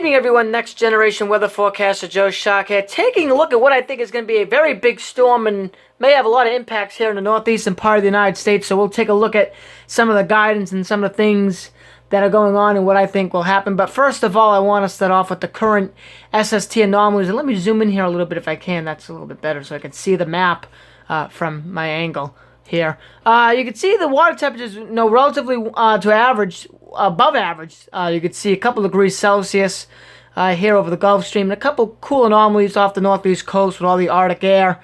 evening, everyone. Next Generation Weather Forecaster Joe Shock here, taking a look at what I think is going to be a very big storm and may have a lot of impacts here in the northeastern part of the United States. So we'll take a look at some of the guidance and some of the things that are going on and what I think will happen. But first of all, I want to start off with the current SST anomalies. And let me zoom in here a little bit if I can. That's a little bit better so I can see the map from my angle here. You can see the water temperatures, relatively to average, above average. You can see a couple degrees Celsius here over the Gulf Stream, and a couple cool anomalies off the northeast coast with all the Arctic air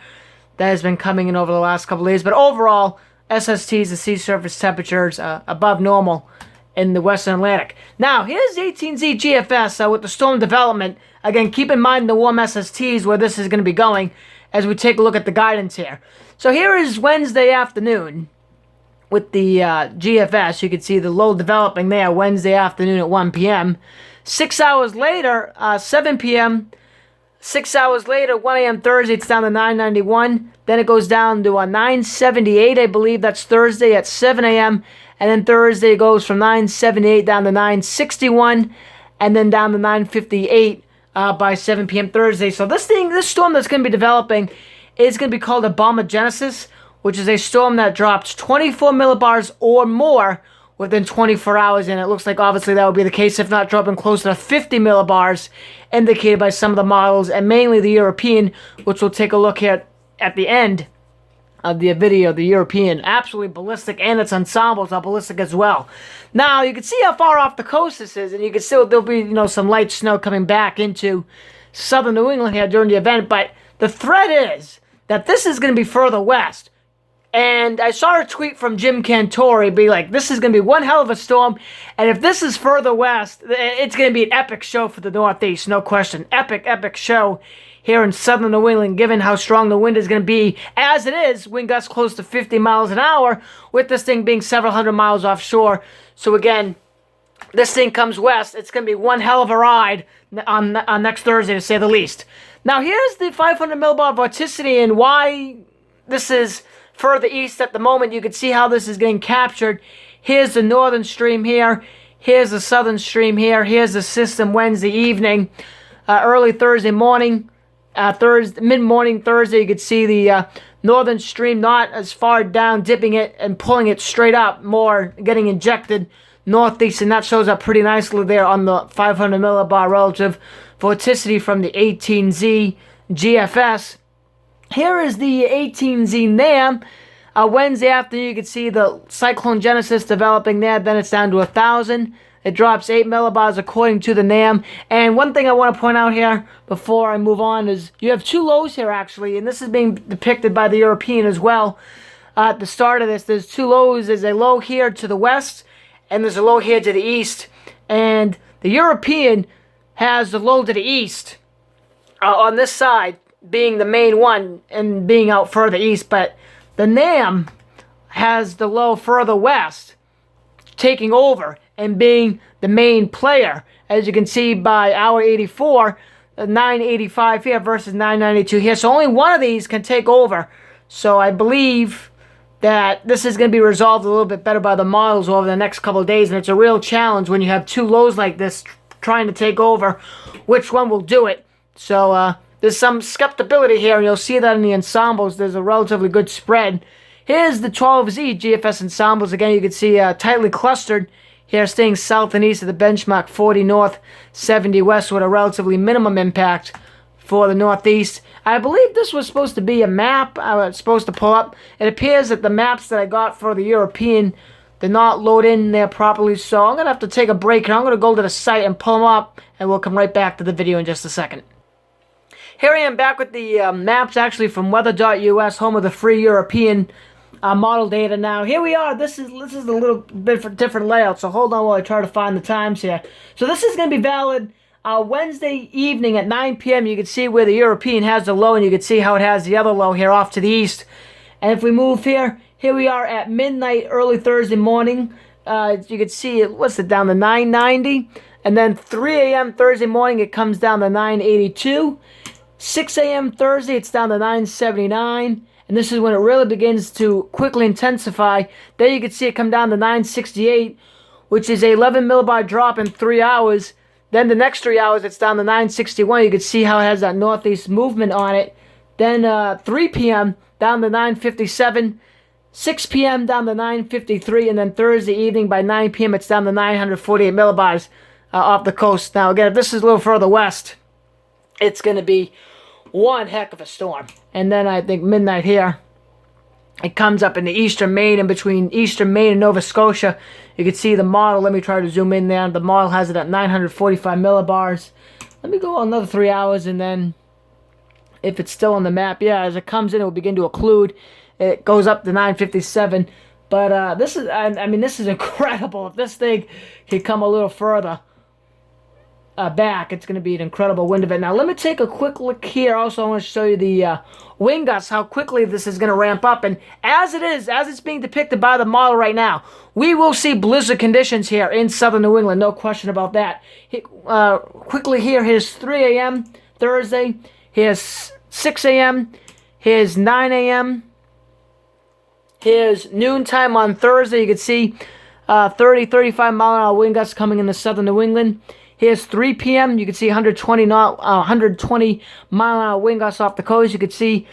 that has been coming in over the last couple of days. But overall, SSTs, the sea surface temperatures, above normal in the Western Atlantic. Now, here's 18Z GFS with the storm development. Again, keep in mind the warm SSTs where this is going to be going as we take a look at the guidance here. So here is Wednesday afternoon with the GFS. You can see the low developing there Wednesday afternoon at 1 p.m. 6 hours later, 7 p.m., 6 hours later, 1 a.m. Thursday, it's down to 991. Then it goes down to 978, I believe. That's Thursday at 7 a.m. And then Thursday it goes from 978 down to 961. And then down to 958 by 7 p.m. Thursday. So this storm that's going to be developing is going to be called a bombogenesis, which is a storm that drops 24 millibars or more within 24 hours, and it looks like obviously that would be the case, if not dropping closer to 50 millibars, indicated by some of the models, and mainly the European, which we'll take a look at the end of the video. The European, absolutely ballistic, and its ensembles are ballistic as well. Now, you can see how far off the coast this is, and you can see there'll be, some light snow coming back into southern New England here during the event, but the threat is that this is going to be further west. And I saw a tweet from Jim Cantore be like, this is going to be one hell of a storm. And if this is further west, it's going to be an epic show for the Northeast, no question. Epic, epic show here in southern New England, given how strong the wind is going to be. As it is, wind gusts close to 50 miles an hour, with this thing being several hundred miles offshore. So again, this thing comes west. It's going to be one hell of a ride on next Thursday, to say the least. Now, here's the 500 millibar vorticity and why this is further east at the moment. You can see how this is getting captured. Here's the northern stream here. Here's the southern stream here. Here's the system Wednesday evening. Early Thursday morning. Mid-morning Thursday, you can see the northern stream not as far down, dipping it and pulling it straight up, more getting injected northeast, and that shows up pretty nicely there on the 500 millibar relative vorticity from the 18Z GFS. Here is the 18Z NAM. Wednesday afternoon, you can see the cyclone genesis developing there. Then it's down to 1,000. It drops 8 millibars according to the NAM. And one thing I want to point out here before I move on is you have two lows here, actually. And this is being depicted by the European as well. At the start of this, there's two lows. There's a low here to the west, and there's a low here to the east. And the European has the low to the east on this side, being the main one and being out further east, but the NAM has the low further west taking over and being the main player, as you can see by hour 84, 985 here versus 992 here. So only one of these can take over. So I believe that this is going to be resolved a little bit better by the models over the next couple of days, and it's a real challenge when you have two lows like this trying to take over. Which one will do it? So there's some skepticism here, and you'll see that in the ensembles. There's a relatively good spread. Here's the 12Z GFS ensembles. Again, you can see tightly clustered here, staying south and east of the benchmark, 40 north, 70 west, with a relatively minimum impact for the northeast. I believe this was supposed to be a map I was supposed to pull up. It appears that the maps that I got for the European did not load in there properly, so I'm going to have to take a break, and I'm going to go to the site and pull them up, and we'll come right back to the video in just a second. Here I am back with the maps actually from weather.us, home of the free European model data. Now, here we are. This is a little bit for different layout, so hold on while I try to find the times here. So this is going to be valid Wednesday evening at 9 p.m. You can see where the European has the low, and you can see how it has the other low here off to the east. And if we move here we are at midnight, early Thursday morning. You can see, what's it, down to 990. And then 3 a.m. Thursday morning, it comes down to 982. 6 a.m. Thursday, it's down to 979. And this is when it really begins to quickly intensify. There you can see it come down to 968, which is a 11 millibar drop in 3 hours. Then the next 3 hours, it's down to 961. You can see how it has that northeast movement on it. Then 3 p.m. down to 957. 6 p.m. down to 953. And then Thursday evening by 9 p.m. it's down to 948 millibars off the coast. Now, again, if this is a little further west, it's going to be one heck of a storm. And then I think midnight here, it comes up into eastern Maine, and between eastern Maine and Nova Scotia, you can see the model. Let me try to zoom in there. The model has it at 945 millibars. Let me go another 3 hours, and then if it's still on the map, yeah, as it comes in, it will begin to occlude. It goes up to 957. But this is, I mean, this is incredible. If this thing can come a little further back, it's going to be an incredible wind event. Now, let me take a quick look here. Also, I want to show you the wind gusts, how quickly this is going to ramp up. And as it's being depicted by the model right now, we will see blizzard conditions here in southern New England. No question about that. Quickly here, here's 3 a.m. Thursday. Here's 6 a.m. Here's 9 a.m. Here's noontime on Thursday. You can see 30, 35 mile-an-hour wind gusts coming into southern New England. Here's 3 p.m. You can see 120 mile-an-hour wind gusts off the coast. You can see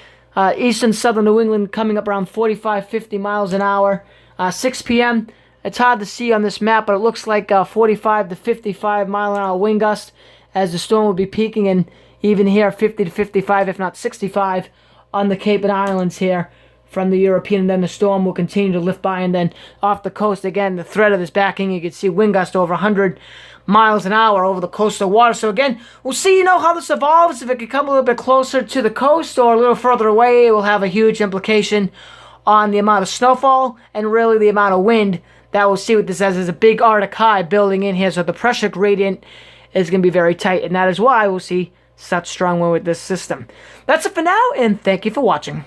eastern southern New England coming up around 45, 50 miles an hour. 6 p.m. It's hard to see on this map, but it looks like 45 to 55 mile-an-hour wind gust as the storm will be peaking, and even here 50 to 55, if not 65, on the Cape and Islands here from the European, and then the storm will continue to lift by, and then off the coast again, the threat of this backing, you can see wind gust over 100 miles an hour over the coastal water. So again, we'll see, how this evolves. If it could come a little bit closer to the coast or a little further away, it will have a huge implication on the amount of snowfall and really the amount of wind that we'll see what this as. There's a big Arctic high building in here, so the pressure gradient is going to be very tight, and that is why we'll see such strong wind with this system. That's it for now, and thank you for watching.